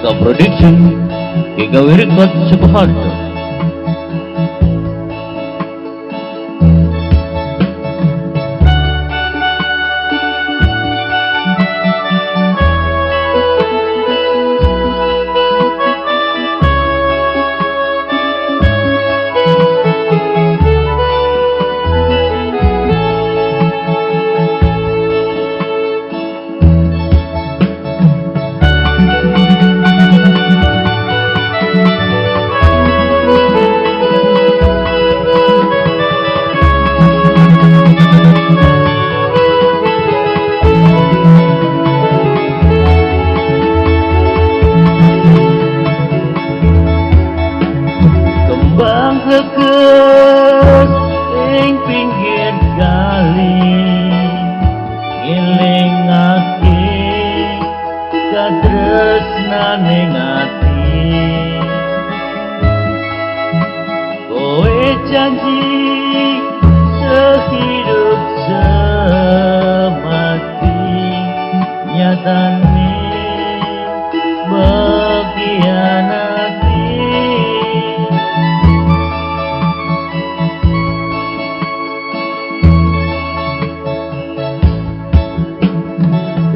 Eka Production, Eka Wirikot Sukoharjo. Leges ing pinggir kali ngelingake katresnaning ati kowe janji sehidup semati nyatane berkhianati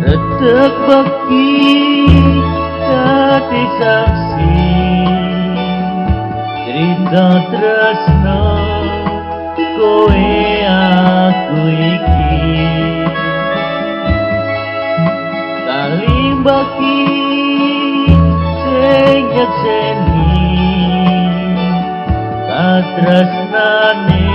retek baki dadi saksi cerita tresno kowe aku iki kali baki sing nyekseni katresnane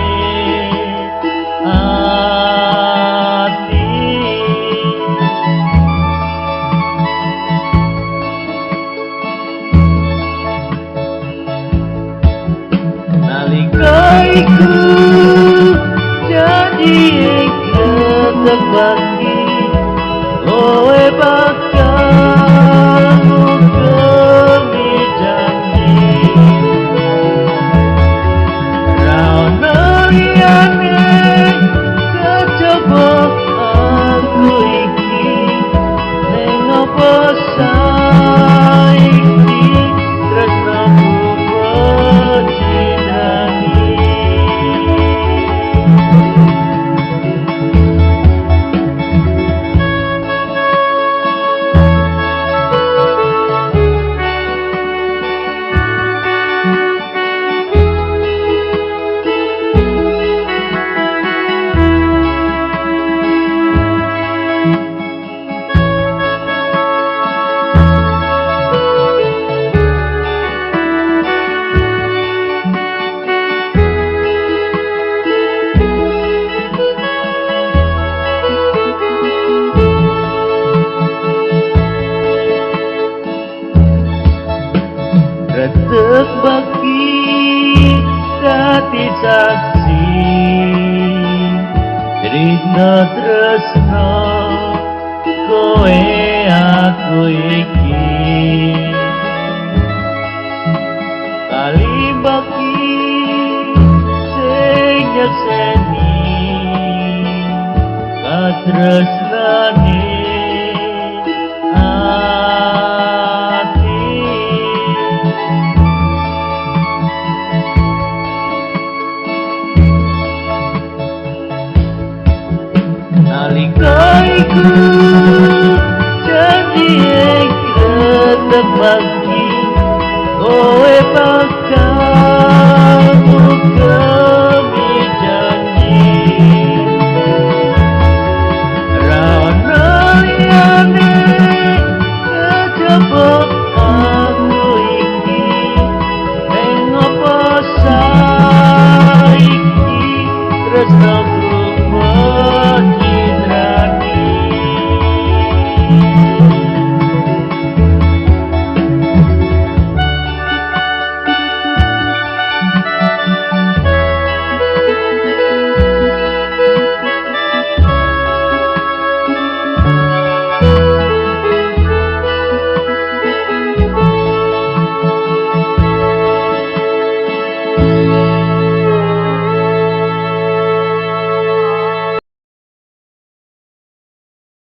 iku jadi ketebaki kowe bakal ngukemi janji rana liyane kejaba aku iki ning apa saiki tresnaku retek baki dadi saksi cerita tresno kowe aku iki kali baki sing nyekseni katresnane